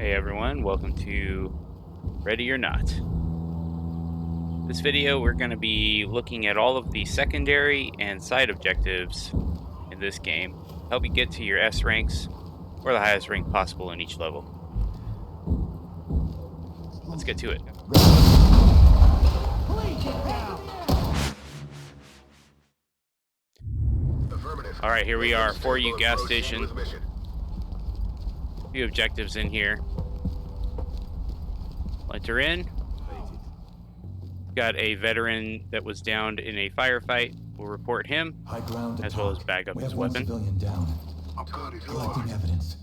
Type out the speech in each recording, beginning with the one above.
Hey everyone, welcome to Ready or Not. This video we're going to be looking at all of the secondary and side objectives in this game. Help you get to your S ranks or the highest rank possible in each level. Let's get to it. Alright, here we are, For You gas station. A few objectives in here. Enter in. Got a veteran that was downed in a firefight. We'll report him, as well as bag up his weapon. Civilian down. Collecting evidence.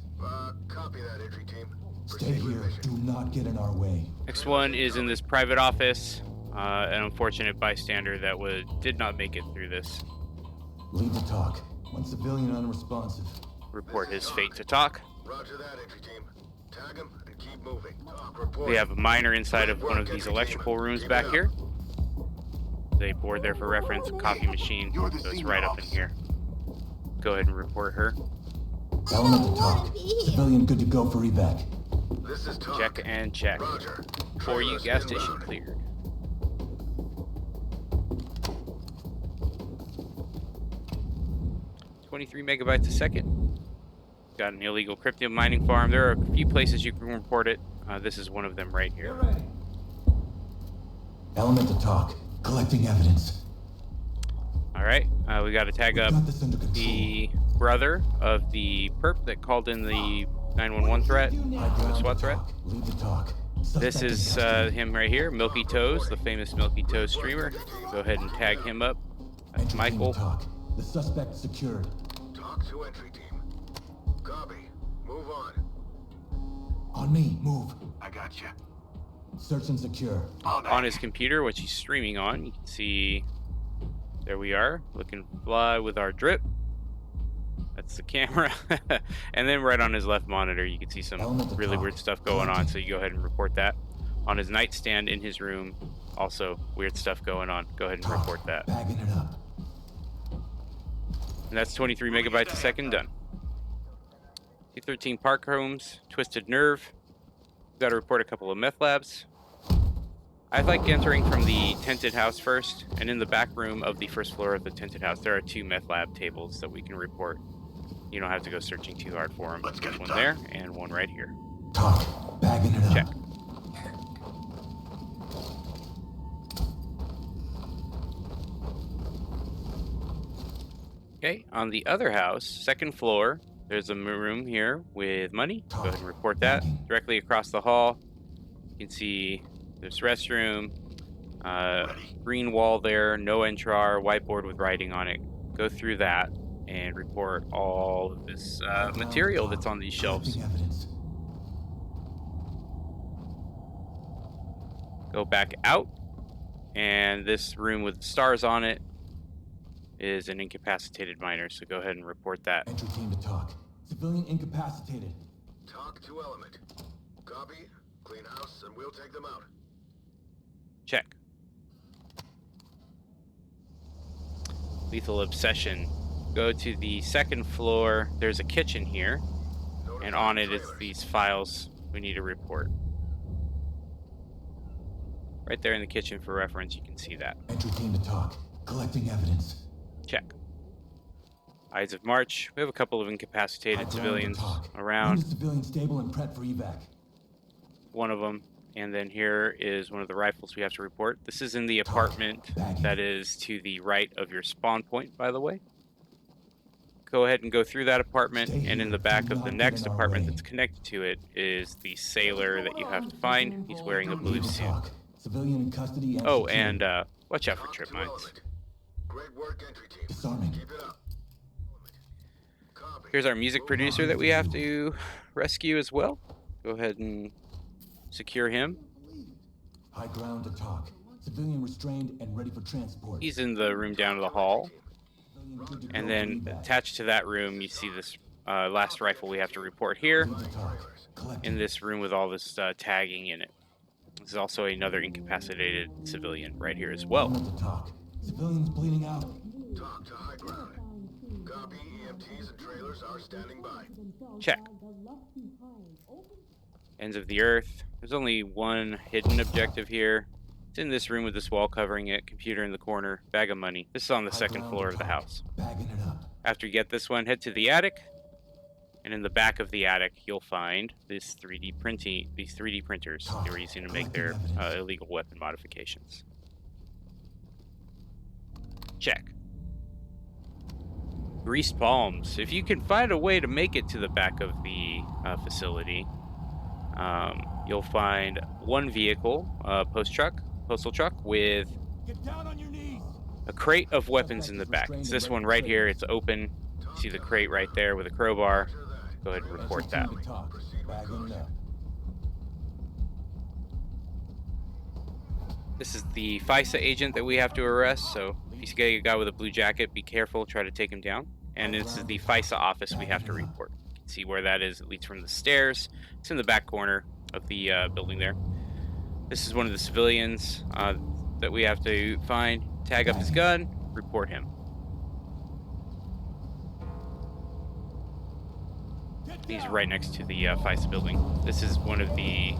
Copy that, entry team. Stay here. Do not get in our way. Next one is in this private office. An unfortunate bystander that did not make it through this. Lead to talk. One civilian unresponsive. Report his fate to talk. Roger that, entry team. Tag him and keep moving. Talk report. We have a miner inside of one of these electrical rooms back here. There's a board there for reference, a coffee machine, so it's right up in here. Go ahead and report her. Element to talk. Civilian good to go for evac. This is talk. Check and check. Roger. For You gas station cleared. "23 megabytes a second. Got an illegal crypto mining farm. There are a few places you can report it. This is one of them right here. Element to talk. Collecting evidence. All right, we got to tag up Got this under control. the brother of the perp that called in the 911 threat, the SWAT threat. Lead to talk. This Suspect is detected. him right here, Milky Toes, the famous Milky Toes streamer. Go ahead and tag him up. That's Entry team Michael. to talk. The suspect secured. Talk to entry team. Copy. Move on. On me. Move. I got you. Search and secure. On his computer, which he's streaming on, you can see, there we are, looking fly with our drip. That's the camera. And then right on his left monitor, you can see some really weird stuff going on, so you go ahead and report that. On his nightstand in his room, also weird stuff going on. Go ahead and Talk. report that. Bagging it up. And that's 23 megabytes a second done. T13 Park Homes, Twisted Nerve. Got to report a couple of meth labs. I like entering from the tented house first, and in the back room of the first floor of the tented house, there are 2 meth lab tables that we can report. You don't have to go searching too hard for them. There's one there and one right here. Talk. Bagging it up. Check. Okay, on the other house, second floor, there's a room here with money. Go ahead and report that. Directly across the hall, you can see this restroom, green wall there, no entrar, whiteboard with writing on it. Go through that and report all of this material that's on these shelves. Collecting evidence. Go back out, and this room with stars on it is an incapacitated miner, so go ahead and report that. Entry team to talk. Civilian incapacitated. Talk to element. Copy. Clean house and we'll take them out. Check. Lethal Obsession. Go to the second floor. There's a kitchen here, and on it is these files we need to report. Right there in the kitchen for reference, you can see that. Entry team to talk. Collecting evidence. Check. Ides of March. We have a couple of High incapacitated ground to civilians talk. around. Wounded civilian stable and prep for evac. One of them. And then here is one of the rifles we have to report. This is in the apartment that is to the right of your spawn point, by the way. Go ahead and go through that apartment, and in the back of the next apartment that's connected to it is the sailor that you have to find. He's wearing a blue suit. Talk. Civilian in custody and Oh, secured. and watch out for Talk trip to mines. element. Great work, entry team. Disarming. Keep it up. Copy. Here's our music producer that we have to rescue as well. Go ahead and secure him. High ground to talk. Civilian restrained and ready for transport. He's in the room down to the hall. Civilian good to go And for then evac. attached to that room, you see this last rifle we have to report here. Lead to talk. Collecting. In this room with all this tagging in it. This is also another incapacitated civilian right here as well. Element to talk. Civilians bleeding out. Talk to high ground. Copy. EMTs and trailers are standing by. Check. ends of the earth. There's only one hidden objective here. It's in this room with this wall covering it, computer in the corner, bag of money. This is on the second floor of the house. Bagging it up. After you get this one, head to the attic. And in the back of the attic, you'll find these 3D printers they were using to make their illegal weapon modifications. Check. Greased palms. If you can find a way to make it to the back of the facility, you'll find one vehicle, postal truck with Get down on your knees. a crate of weapons in the back. It's this one right here. It's open. You see the crate right there with a crowbar. Go ahead and report that. Bagging it up. This is the FISA agent that we have to arrest, so if you see a guy with a blue jacket, be careful, try to take him down. And this is the FISA office we have to report. You can see where that is. It leads from the stairs. It's in the back corner of the building there. This is one of the civilians that we have to find, tag up his gun, report him. He's right next to the FISA building. This is one of the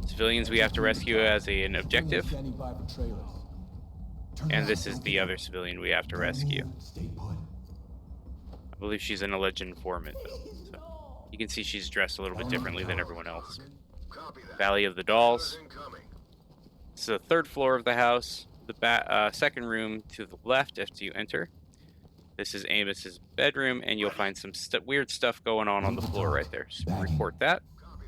civilians we have to rescue as an objective. Standing by for trailers. Turn And around, this is don't the move. other civilian we have to Don't rescue. move. Stay put. I believe she's an alleged informant, though. So you can see she's dressed a little bit differently than everyone else. Copy that. Valley of the Dolls. Incoming. This is the third floor of the house. The second room to the left after you enter. This is Amos's bedroom, and you'll find some weird stuff going on the floor right there. So report that. Copy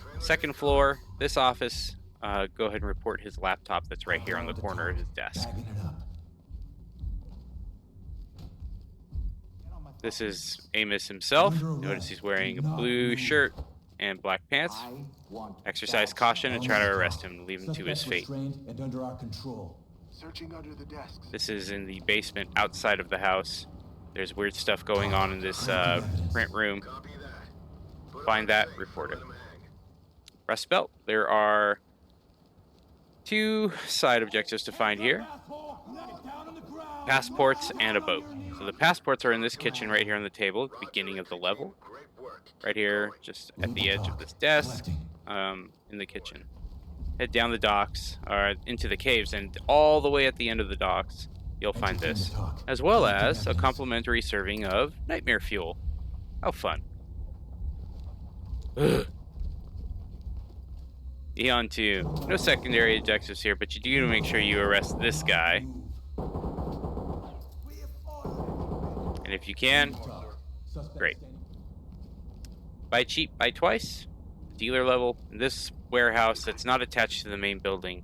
that. Second floor, this office. Go ahead and report his laptop that's right here on the corner of his desk. Bagging it up. This is Amos himself. Notice he's wearing a blue shirt and black pants. Exercise caution and try to arrest him and leave him to his Suspect fate. restrained and under our control. Searching under the desks. This is in the basement outside of the house. There's weird stuff going on in this print room. Copy that. Put Find him that, safe. report Let it. him hang. Rust Belt. There are 2 side objectives to find here. Passports and a boat. So the passports are in this kitchen right here on the table at the beginning of the level. Great work. Right here, just at the edge of this desk, in the kitchen. Head down the docks, or into the caves, and all the way at the end of the docks, you'll find this, as well as a complimentary serving of nightmare fuel. How fun. Ugh. Eon 2. No secondary objectives here, but you do need to make sure you arrest this guy. And if you can, great. Buy cheap, buy twice. Dealer level. In this warehouse that's not attached to the main building,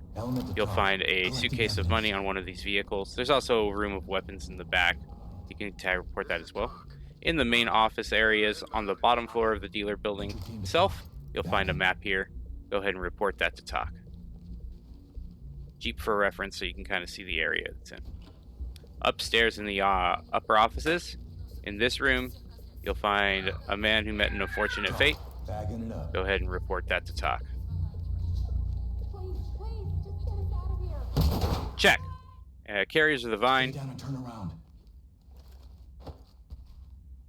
you'll find a suitcase of money on one of these vehicles. There's also a room of weapons in the back. You can report that as well. In the main office areas on the bottom floor of the dealer building itself, you'll find a map here. Go ahead and report that to TOC. Jeep for reference so you can kind of see the area it's in. Upstairs in the upper offices, in this room, you'll find a man who met an unfortunate fate. Bagging it up. Go ahead and report that to TOC. Please, just get us out of here. Check. Carriers of the Lay Vine. down and turn around.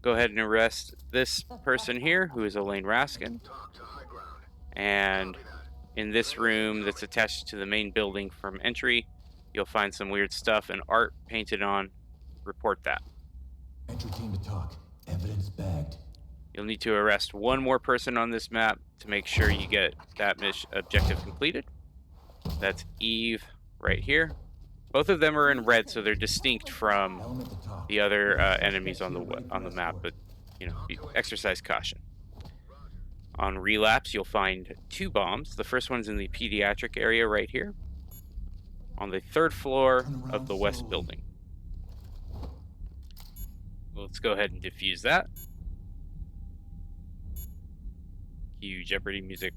Go ahead and arrest this person here, who is Elaine Raskin. Talk to high ground. And Copy that. in this room that's attached to the main building from entry, you'll find some weird stuff and art painted on. Report that. Entry team to TOC. Evidence bagged. You'll need to arrest one more person on this map to make sure you get that objective completed. That's Eve right here. Both of them are in red, so they're distinct from Element to TOC. the other enemies on the map, but exercise caution. On relapse, you'll find 2 bombs. The first one's in the pediatric area right here, on the 3rd floor of the west building. Let's go ahead and defuse that. Cue Jeopardy music.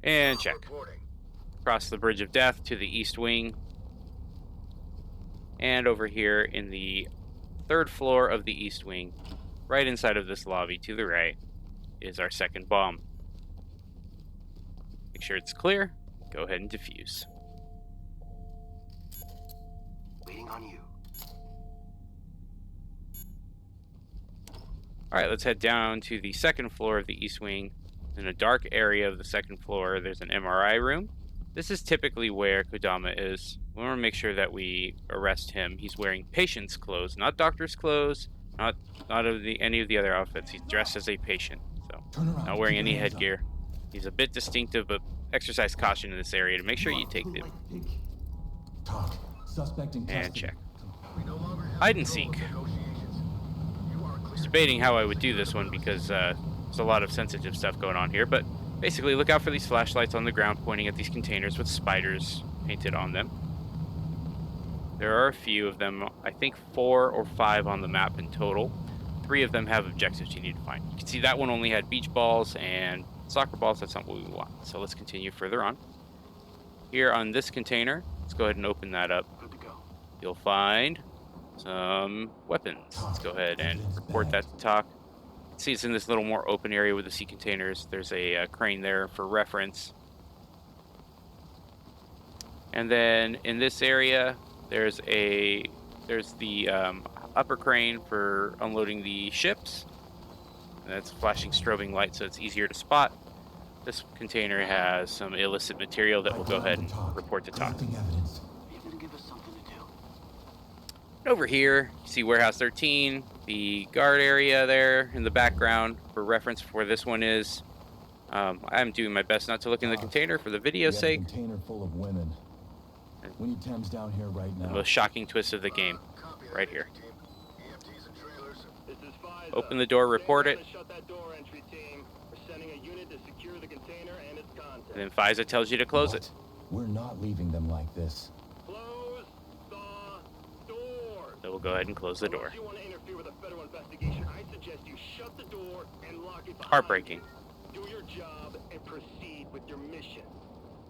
And check. Reporting. Across the Bridge of Death to the east wing. And over here in the 3rd floor of the east wing, right inside of this lobby to the right, is our 2nd bomb. Make sure it's clear. Go ahead and defuse. Waiting on you. All right, let's head down to the second floor of the East Wing. In a dark area of the second floor, there's an MRI room. This is typically where Kodama is. We want to make sure that we arrest him. He's wearing patient's clothes, not doctor's clothes, not any of the other outfits. He's dressed as a patient, so Turn around. not wearing Keep any your hands up. headgear. He's a bit distinctive, but exercise caution in this area to make sure you take the Talk. Suspect in custody. and check. We no longer have Hide and control of seek. negotiations. You are clear. Debating how I would do this one because there's a lot of sensitive stuff going on here, but basically look out for these flashlights on the ground pointing at these containers with spiders painted on them. There are a few of them, I think 4 or 5 on the map in total. 3 of them have objectives you need to find. You can see that one only had beach balls and soccer balls. That's not what we want. So let's continue further on. Here on this container, let's go ahead and open that up. Good to go. You'll find some weapons. Let's go ahead and report that to TOC. See, it's in this little more open area with the sea containers. There's a crane there for reference. And then in this area, there's the upper crane for unloading the ships. And that's flashing strobing light, so it's easier to spot. This container has some illicit material that we'll go ahead and report to TOC. Collecting evidence. You're gonna give us something to do. Over here, you see Warehouse 13, the guard area there in the background for reference for this one is. I'm doing my best not to look in the container for the We video's have sake. a container full of women. We need Thames down here right The now. most shocking twist of the game, Copy right that, here. entry team. EMTs and trailers. This is Pfizer. Open the door, report it, Shut that door, entry team. We're sending a unit to secure the container and its contents. and then FISA tells you to close it. What? We're not leaving them like this. Close the door. So we'll go ahead and close the door. Unless you want to interfere with a federal investigation, I suggest you shut the door and lock it behind Heartbreaking. you. Do your job and proceed with your mission.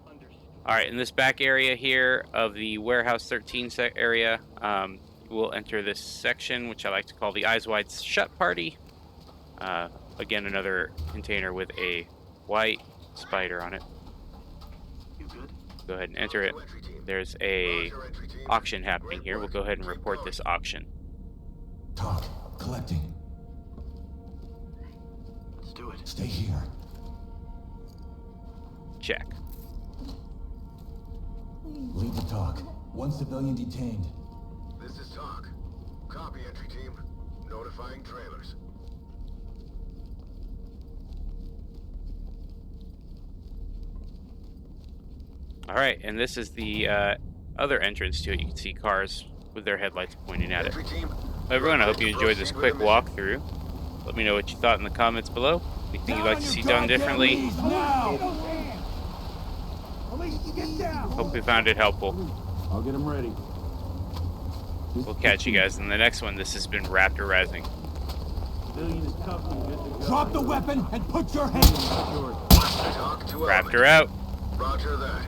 Understood. All right, in this back area here of the Warehouse 13 area, we'll enter this section, which I like to call the Eyes Wide Shut Party. Again, another container with a white spider on it. You good? Go ahead and enter it. Entry team. There's a Roger, entry team. auction happening here. We'll go ahead and report this auction. Talk. Collecting. Let's do it. Stay here. Check. Lead the talk. One civilian detained. This is TOC. Copy, entry team. Notifying trailers. All right, and this is the other entrance to it. You can see cars with their headlights pointing at it. Entry team. Everyone, I hope you enjoyed this quick walkthrough. Let me know what you thought in the comments below. Anything you'd like to see done differently. Hope you found it helpful. I'll get him ready. We'll catch you guys in the next one. This has been Raptor Rising. Civilian is cuffed and good to go. Drop the weapon and put your hands. TOC to Raptor out. Roger that.